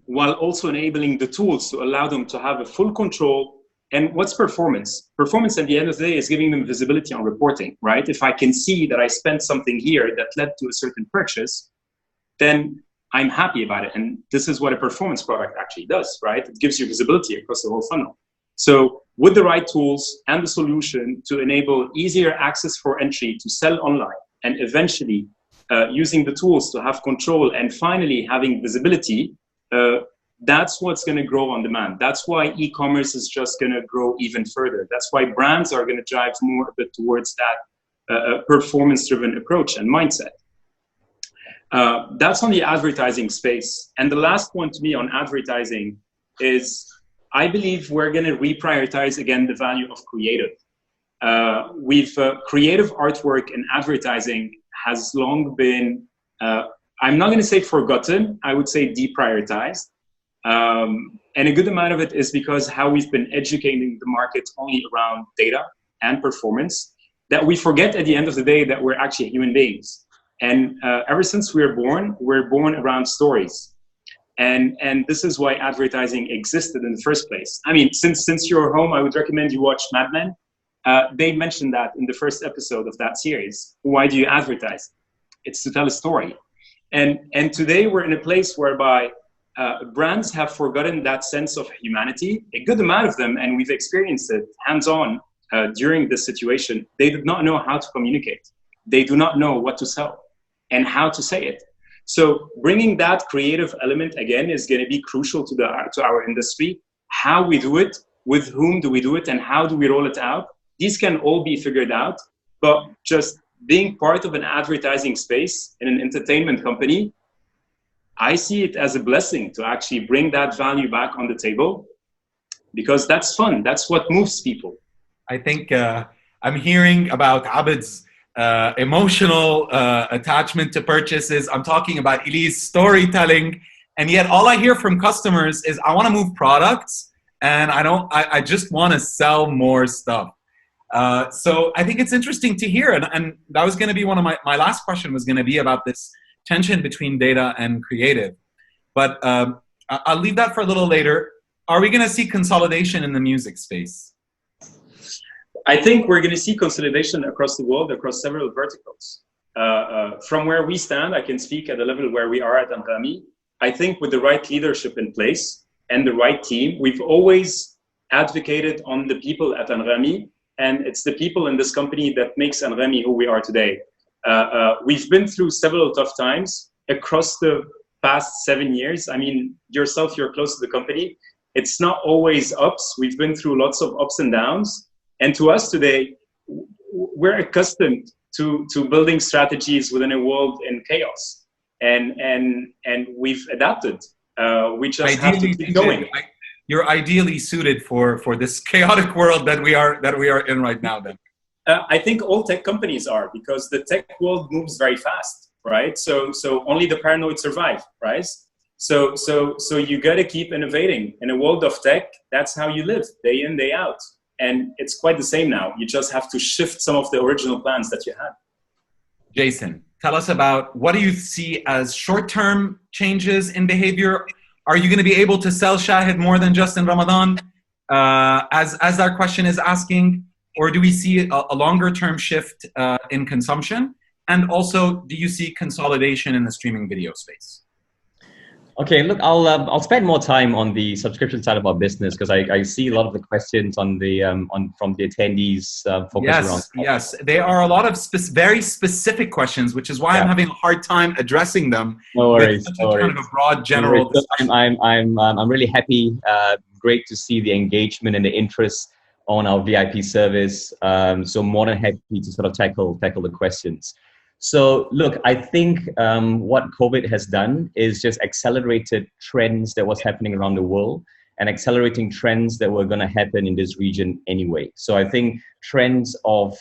D: while also enabling the tools to allow them to have a full control. And what's performance? Performance at the end of the day is giving them visibility on reporting, right? If I can see that I spent something here that led to a certain purchase, then I'm happy about it. And this is what a performance product actually does, right? It gives you visibility across the whole funnel. So with the right tools and the solution to enable easier access for entry to sell online, and eventually using the tools to have control and finally having visibility, that's what's going to grow on demand. That's why e-commerce is just going to grow even further. That's why brands are going to drive more a bit towards that performance-driven approach and mindset. That's on the advertising space. And the last one to me on advertising is, I believe we're going to reprioritize again the value of creative. Creative artwork and advertising has long been, I'm not going to say forgotten, I would say deprioritized. And a good amount of it is because how we've been educating the market only around data and performance, that we forget at the end of the day that we're actually human beings. And ever since we're born around stories. And this is why advertising existed in the first place. I mean, since you're home, I would recommend you watch Mad Men. They mentioned that in the first episode of that series. Why do you advertise? It's to tell a story. And today we're in a place whereby brands have forgotten that sense of humanity. A good amount of them, and we've experienced it hands-on during this situation, they did not know how to communicate. They do not know what to sell and how to say it. So bringing that creative element again is going to be crucial to our industry. How we do it, with whom do we do it, and how do we roll it out? These can all be figured out, but just being part of an advertising space in an entertainment company, I see it as a blessing to actually bring that value back on the table, because that's fun. That's what moves people.
A: I think I'm hearing about Abed's emotional attachment to purchases. I'm talking about Elie's storytelling, and yet all I hear from customers is, I want to move products, and I just want to sell more stuff. So I think it's interesting to hear, and that was going to be one of my last question was going to be about this tension between data and creative. But I'll leave that for a little later. Are we going to see consolidation in the music space?
D: I think we're going to see consolidation across the world, across several verticals. From where we stand, I can speak at the level where we are at Anghami. I think with the right leadership in place and the right team, we've always advocated on the people at Anghami, and it's the people in this company that makes Anghami who we are today. We've been through several tough times across the past 7 years. I mean, yourself, you're close to the company. It's not always ups. We've been through lots of ups and downs. And to us today, we're accustomed to building strategies within a world in chaos. And we've adapted. We just have to keep going.
A: You're ideally suited for this chaotic world that we are in right now then.
D: I think all tech companies are, because the tech world moves very fast, right? So only the paranoid survive, right? So you got to keep innovating. In a world of tech, that's how you live, day in, day out. And it's quite the same now. You just have to shift some of the original plans that you had.
A: Jason, tell us about, what do you see as short-term changes in behavior? Are you going to be able to sell Shahid more than just in Ramadan, as our question is asking? Or do we see a longer-term shift in consumption? And also, do you see consolidation in the streaming video space?
B: Okay, look, I'll spend more time on the subscription side of our business, because I see a lot of the questions on the from the attendees focus around.
A: Yes, there are a lot of very specific questions, which is why I'm having a hard time addressing them.
B: No worries, no worries.
A: Kind of a broad, general.
B: I'm really happy. Great to see the engagement and the interest on our VIP service. So more than happy to sort of tackle the questions. So look, I think what COVID has done is just accelerated trends that was happening around the world and accelerating trends that were going to happen in this region anyway. So I think trends of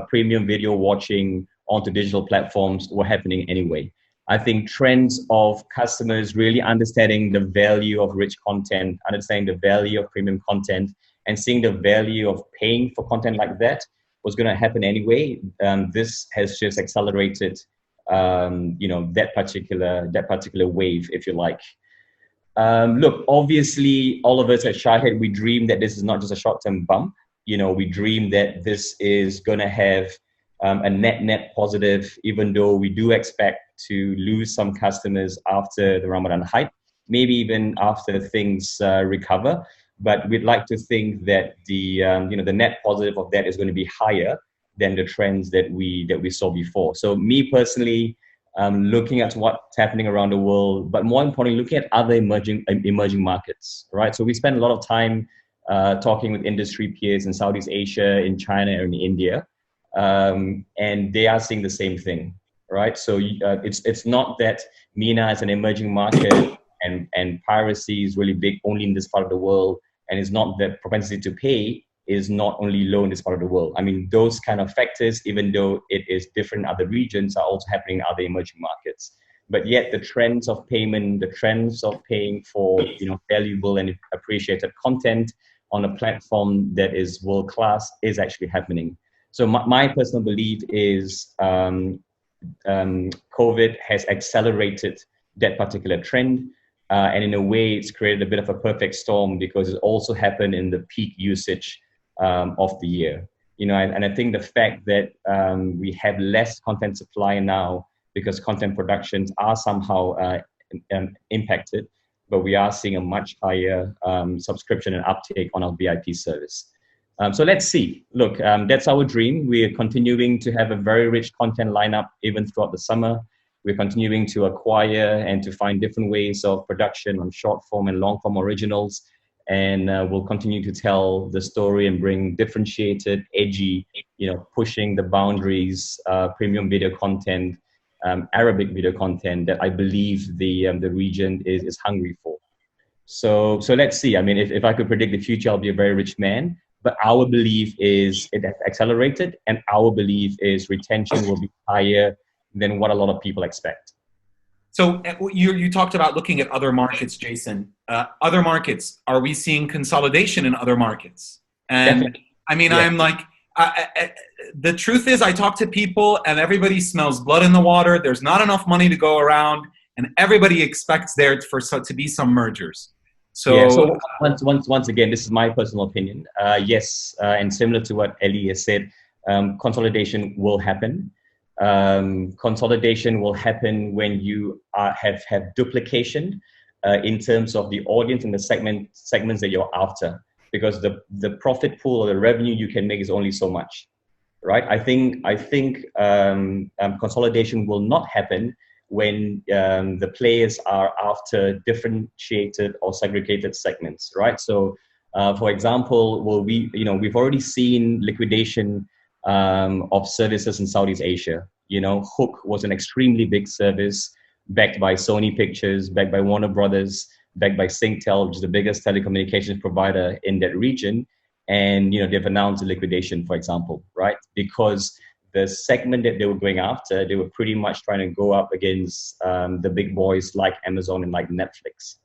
B: premium video watching onto digital platforms were happening anyway. I think trends of customers really understanding the value of rich content, understanding the value of premium content, and seeing the value of paying for content like that was going to happen anyway. This has just accelerated, that particular wave, if you like. Look, obviously, all of us at Shahid, we dream that this is not just a short-term bump. We dream that this is going to have a net positive, even though we do expect to lose some customers after the Ramadan hype, maybe even after things recover. But we'd like to think that the net positive of that is going to be higher than the trends that we saw before. So me personally, looking at what's happening around the world, but more importantly, looking at other emerging markets, right? So we spend a lot of time talking with industry peers in Southeast Asia, in China, and in India, and they are seeing the same thing, right? So it's not that MENA is an emerging market and piracy is really big only in this part of the world, and it's not that propensity to pay is not only low in this part of the world. I mean, those kind of factors, even though it is different in other regions, are also happening in other emerging markets. But yet the trends of payment, the trends of paying for valuable and appreciated content on a platform that is world-class is actually happening. So my personal belief is COVID has accelerated that particular trend. And in a way, it's created a bit of a perfect storm because it also happened in the peak usage of the year. And I think the fact that we have less content supply now because content productions are somehow impacted, but we are seeing a much higher subscription and uptake on our VIP service. So let's see. Look, that's our dream. We are continuing to have a very rich content lineup even throughout the summer. We're continuing to acquire and to find different ways of production on short form and long form originals. And we'll continue to tell the story and bring differentiated, edgy, pushing the boundaries, premium video content, Arabic video content that I believe the region is hungry for. So let's see. I mean, if I could predict the future, I'll be a very rich man. But our belief is it has accelerated, and our belief is retention will be higher than what a lot of people expect.
A: So you talked about looking at other markets, Jason. Other markets, are we seeing consolidation in other markets? And definitely. I mean, yeah. I'm like, the truth is I talk to people and everybody smells blood in the water. There's not enough money to go around and everybody expects there to be some mergers. So,
B: yeah, so once again, this is my personal opinion. Yes, and similar to what Elie has said, consolidation will happen. Consolidation will happen when you have duplication in terms of the audience and the segments that you're after, because the profit pool or the revenue you can make is only so much, right? I think consolidation will not happen when the players are after differentiated or segregated segments, right? So, for example, we've already seen liquidation of services in Southeast Asia. Hook was an extremely big service backed by Sony Pictures, backed by Warner Brothers, backed by Singtel, which is the biggest telecommunications provider in that region. And, they've announced a liquidation, for example, right? Because the segment that they were going after, they were pretty much trying to go up against the big boys like Amazon and like Netflix.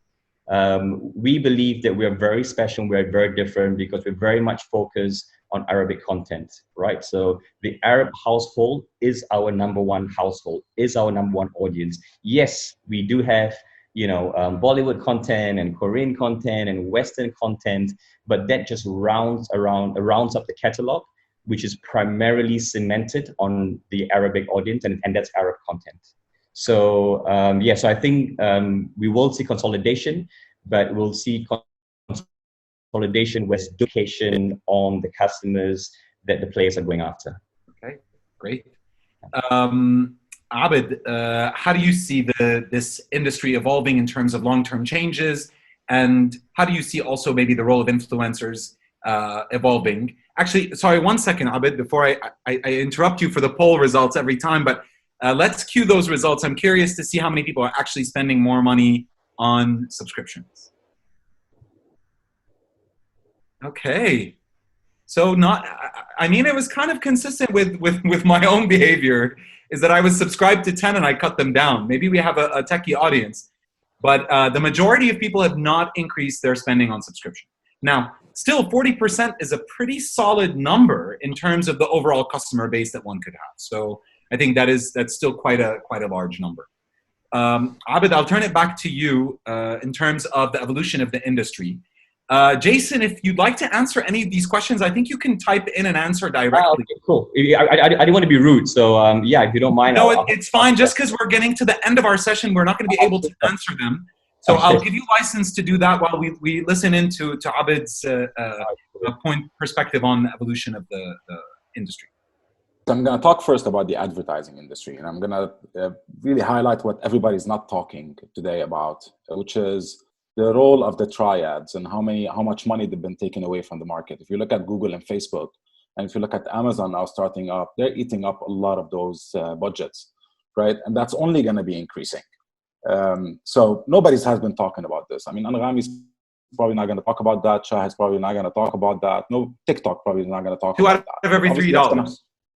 B: We believe that we are very special, we're very different because we're very much focused on Arabic content, right? So the Arab household is our number one household, is our number one audience. Yes, we do have, Bollywood content and Korean content and Western content, but that just rounds up the catalog, which is primarily cemented on the Arabic audience, and that's Arab content. So, so I think we will see consolidation, but we'll see consolidation with education on the customers that the players are going after.
A: Okay, great. Abed, how do you see this industry evolving in terms of long-term changes? And how do you see also maybe the role of influencers evolving? Actually, sorry, one second, Abed, before I interrupt you for the poll results every time, but Let's cue those results. I'm curious to see how many people are actually spending more money on subscriptions. Okay. So I mean, it was kind of consistent with my own behavior, is that I was subscribed to 10 and I cut them down. Maybe we have a techie audience, but the majority of people have not increased their spending on subscription. Now, still 40% is a pretty solid number in terms of the overall customer base that one could have. So I think that's still quite a large number. Abed, I'll turn it back to you in terms of the evolution of the industry. Jason, if you'd like to answer any of these questions, I think you can type in an answer directly.
B: Okay, cool. I didn't want to be rude, so yeah, if you don't mind.
A: No, it's fine. Just because we're getting to the end of our session, we're not going to be able to answer them. So I'll give you license to do that while we listen into Abed's perspective on the evolution of the industry.
C: I'm going to talk first about the advertising industry, and I'm going to really highlight what everybody's not talking today about, which is the role of the triads and how much money they've been taken away from the market. If you look at Google and Facebook, and if you look at Amazon now starting up, they're eating up a lot of those budgets, right? And that's only going to be increasing. So nobody has been talking about this. I mean, Anghami is probably not going to talk about that. Shahid is probably not going to talk about that. No, TikTok probably is not going to talk about that.
A: 2 out of every $3.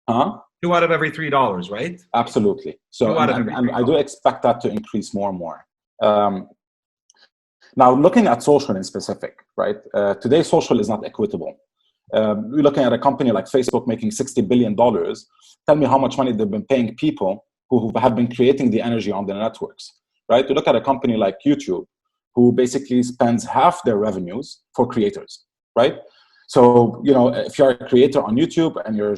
C: Huh?
A: 2 out of every $3, right?
C: Absolutely. So and I do expect that to increase more and more. Now, looking at social in specific, right? Today, social is not equitable. We're looking at a company like Facebook making $60 billion. Tell me how much money they've been paying people who have been creating the energy on the networks, right? You look at a company like YouTube, who basically spends half their revenues for creators, right? So, you know, if you're a creator on YouTube and you're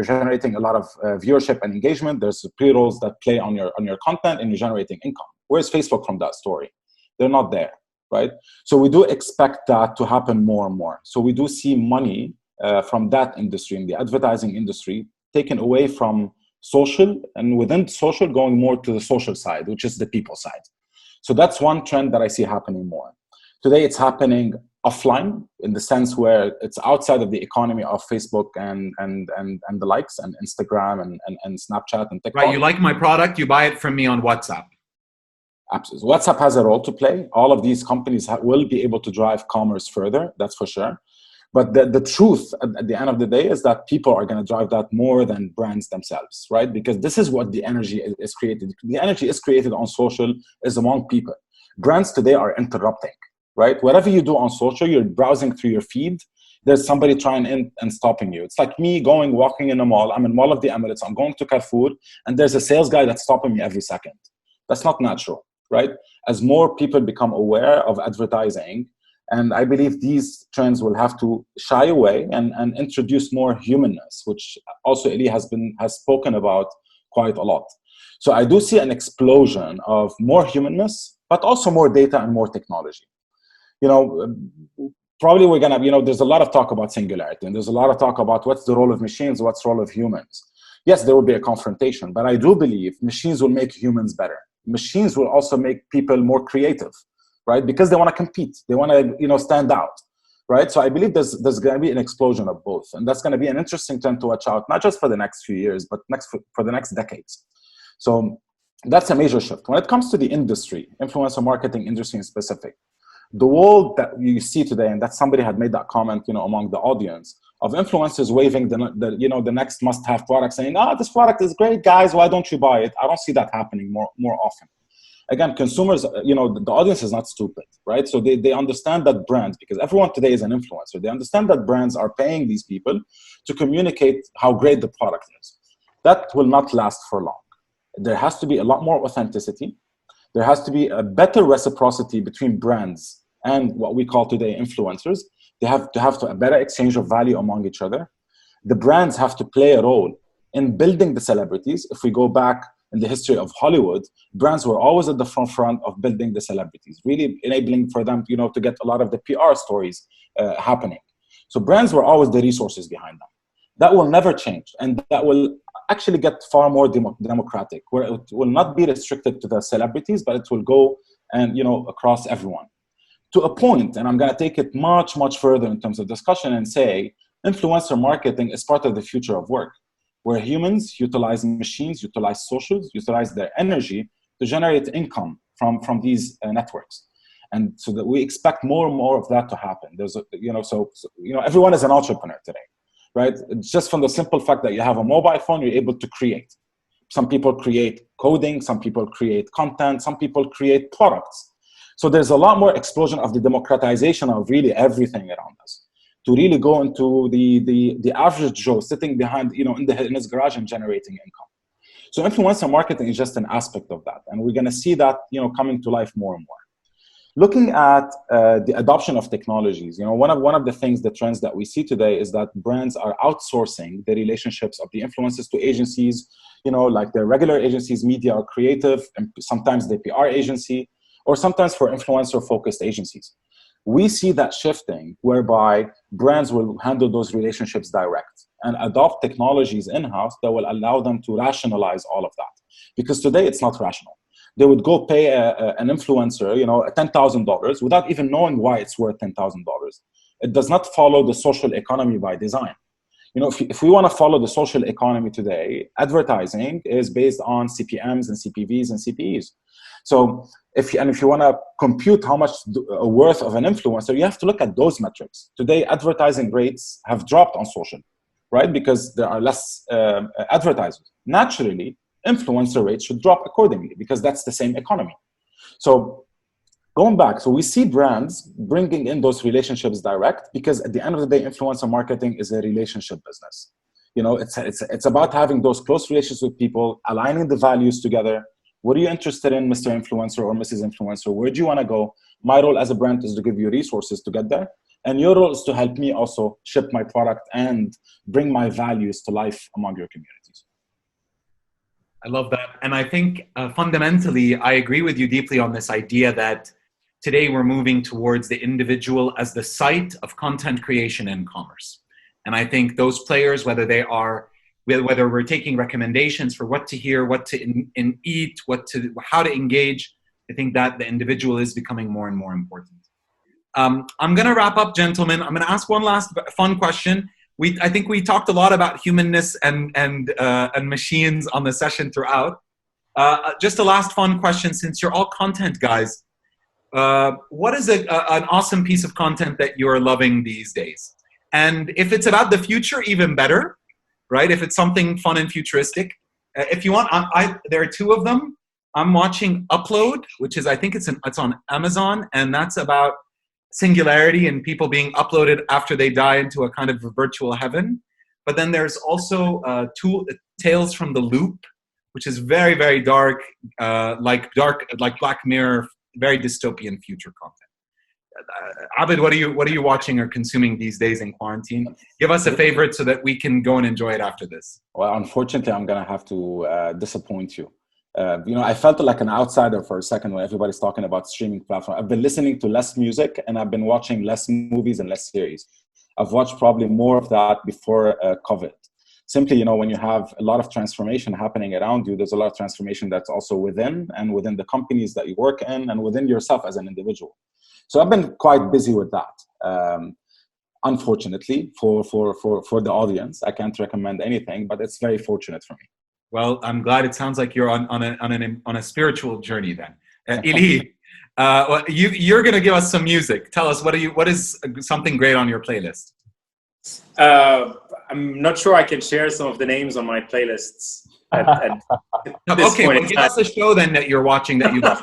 C: generating a lot of viewership and engagement, there's pre-rolls that play on your content and you're generating income. Where's Facebook from that story? They're not there, right? So we do expect that to happen more and more. So we do see money from that industry, in the advertising industry, taken away from social, and within social going more to the social side, which is the people side. So that's one trend that I see happening more. Today it's happening offline, in the sense where it's outside of the economy of Facebook and the likes, and Instagram and Snapchat and TikTok.
A: Right, you like my product, you buy it from me on WhatsApp.
C: Absolutely. WhatsApp has a role to play. All of these companies will be able to drive commerce further, that's for sure. But the truth at the end of the day is that people are going to drive that more than brands themselves, right? Because this is what the energy is created. The energy is created on social, is among people. Brands today are interrupting, right? Whatever you do on social, you're browsing through your feed, there's somebody trying in and stopping you. It's like me walking in a mall. I'm in Mall of the Emirates, I'm going to Carrefour, and there's a sales guy that's stopping me every second. That's not natural, right? As more people become aware of advertising, and I believe these trends will have to shy away and introduce more humanness, which also Elie has spoken about quite a lot. So I do see an explosion of more humanness, but also more data and more technology. You know, probably we're gonna, you know, there's a lot of talk about singularity, and there's a lot of talk about what's the role of machines, what's the role of humans. Yes, there will be a confrontation, but I do believe machines will make humans better. Machines will also make people more creative, right? Because they want to compete, they want to, you know, stand out, right? So I believe there's going to be an explosion of both, and that's going to be an interesting trend to watch out, not just for the next few years, but for the next decades. So that's a major shift. When it comes to the industry, influencer marketing industry in specific, the world that you see today, and that somebody had made that comment, you know, among the audience, of influencers waving the next must-have product, saying, this product is great, guys, why don't you buy it? I don't see that happening more often. Again, consumers, you know, the audience is not stupid, right? So they understand that brands, because everyone today is an influencer, they understand that brands are paying these people to communicate how great the product is. That will not last for long. There has to be a lot more authenticity. There has to be a better reciprocity between brands and what we call today influencers. They have to have a better exchange of value among each other. The brands have to play a role in building the celebrities. If we go back in the history of Hollywood, brands were always at the forefront of building the celebrities, really enabling for them, you know, to get a lot of the PR stories happening. So brands were always the resources behind them. That will never change, and that will actually get far more democratic, where it will not be restricted to the celebrities, but it will go and, you know, across everyone. To a point, and I'm going to take it much, much further in terms of discussion and say, influencer marketing is part of the future of work. where humans utilize machines, utilize socials, utilize their energy to generate income from these networks. And so that we expect more and more of that to happen. There's everyone is an entrepreneur today, right? It's just from the simple fact that you have a mobile phone, you're able to create. Some people create coding, some people create content, some people create products. So there's a lot more explosion of the democratization of really everything around us, to really go into the average Joe sitting behind, in his garage and generating income. So influencer marketing is just an aspect of that. And we're going to see that, coming to life more and more. Looking at the adoption of technologies, one of the things, the trends that we see today is that brands are outsourcing the relationships of the influencers to agencies, like their regular agencies, media or creative, and sometimes the PR agency, or sometimes for influencer-focused agencies. We see that shifting, whereby brands will handle those relationships direct and adopt technologies in-house that will allow them to rationalize all of that. Because today it's not rational. They would go pay an influencer, $10,000 without even knowing why it's worth $10,000. It does not follow the social economy by design. If we want to follow the social economy today, advertising is based on CPMs and CPVs and CPEs. So if you want to compute how much worth of an influencer, you have to look at those metrics. Today, advertising rates have dropped on social, right? Because there are less advertisers. Naturally, influencer rates should drop accordingly because that's the same economy. So going back, so we see brands bringing in those relationships direct, because at the end of the day, influencer marketing is a relationship business. It's about having those close relationships with people, aligning the values together. What are you interested in, Mr. Influencer or Mrs. Influencer? Where do you want to go? My role as a brand is to give you resources to get there. And your role is to help me also ship my product and bring my values to life among your communities.
A: I love that. And I think fundamentally, I agree with you deeply on this idea that today we're moving towards the individual as the site of content creation and commerce. And I think those players, whether we're taking recommendations for what to hear, what to eat, how to engage, I think that the individual is becoming more and more important. I'm going to wrap up, gentlemen. I'm going to ask one last fun question. I think we talked a lot about humanness and machines on the session throughout. Just a last fun question, since you're all content guys. What is an awesome piece of content that you're loving these days? And if it's about the future, even better, right? If it's something fun and futuristic. If you want, there are two of them. I'm watching Upload, which is, I think it's on Amazon, and that's about singularity and people being uploaded after they die into a kind of virtual heaven. But then there's also Tales from the Loop, which is very, very dark, like Black Mirror, very dystopian future content. Abed, what are you watching or consuming these days in quarantine? Give us a favorite so that we can go and enjoy it after this.
C: Well, unfortunately, I'm gonna have to disappoint you. I felt like an outsider for a second when everybody's talking about streaming platform. I've been listening to less music and I've been watching less movies and less series. I've watched probably more of that before COVID. Simply, when you have a lot of transformation happening around you, there's a lot of transformation that's also within the companies that you work in and within yourself as an individual. So I've been quite busy with that. Unfortunately, for the audience, I can't recommend anything, but it's very fortunate for me.
A: Well, I'm glad. It sounds like you're on a spiritual journey then. Elie, you're going to give us some music. Tell us what is something great on your playlist?
D: I'm not sure I can share some of the names on my playlists. At this
A: okay,
D: point
A: well, give us a show then that you're watching that you love.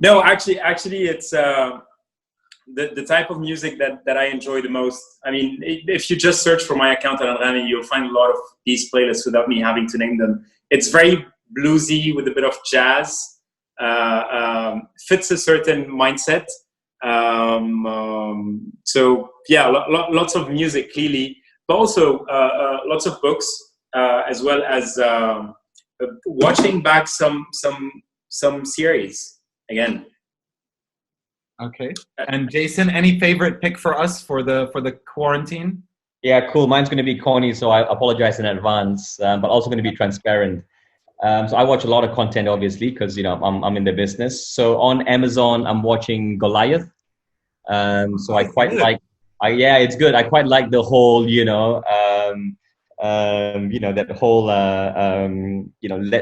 D: No, actually, it's the type of music that I enjoy the most. I mean, if you just search for my account at Anghami, you'll find a lot of these playlists without me having to name them. It's very bluesy with a bit of jazz, fits a certain mindset. So yeah, lots of music clearly, but also lots of books, as well as watching back some series again.
A: Okay. And Jason, any favorite pick for us for the quarantine?
B: Yeah, cool. Mine's going to be corny, so I apologize in advance, but also going to be transparent. So I watch a lot of content, obviously, because I'm in the business. So on Amazon, I'm watching Goliath. So I Yeah, it's good. I quite like the whole, that whole,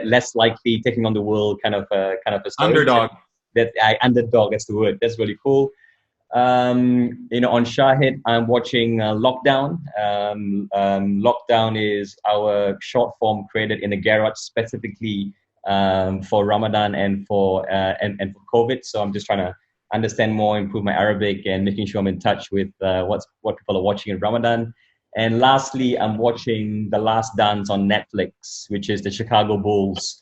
B: less likely taking on the world kind of a story.
A: Underdog.
B: Underdog, that's the word. That's really cool. On Shahid, I'm watching Lockdown. Lockdown is our short form created in the garage specifically for Ramadan and for COVID. So I'm just trying to understand more, improve my Arabic, and making sure I'm in touch with what people are watching in Ramadan. And lastly, I'm watching The Last Dance on Netflix, which is the Chicago Bulls.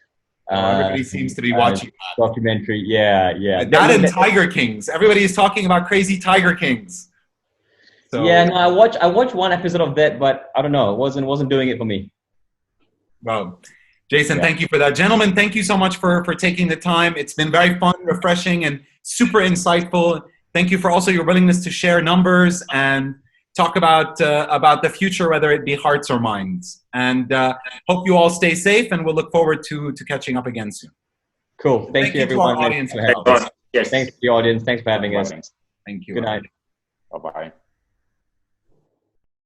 A: Everybody seems to be watching that
B: documentary. Yeah.
A: That and Tiger Kings. Everybody is talking about crazy Tiger Kings. So,
B: yeah, no, I watched one episode of that, but I don't know, it wasn't doing it for me.
A: Well, Jason, thank you for that. Gentlemen, thank you so much for taking the time. It's been very fun, refreshing, and super insightful. Thank you for also your willingness to share numbers and talk about the future, whether it be hearts or minds. And hope you all stay safe, and we'll look forward to catching up again soon.
B: Cool. Thank you, everyone.
A: To our audience.
B: Thanks to the audience. Thanks for having us.
A: Thank you.
B: Good night.
C: Bye-bye.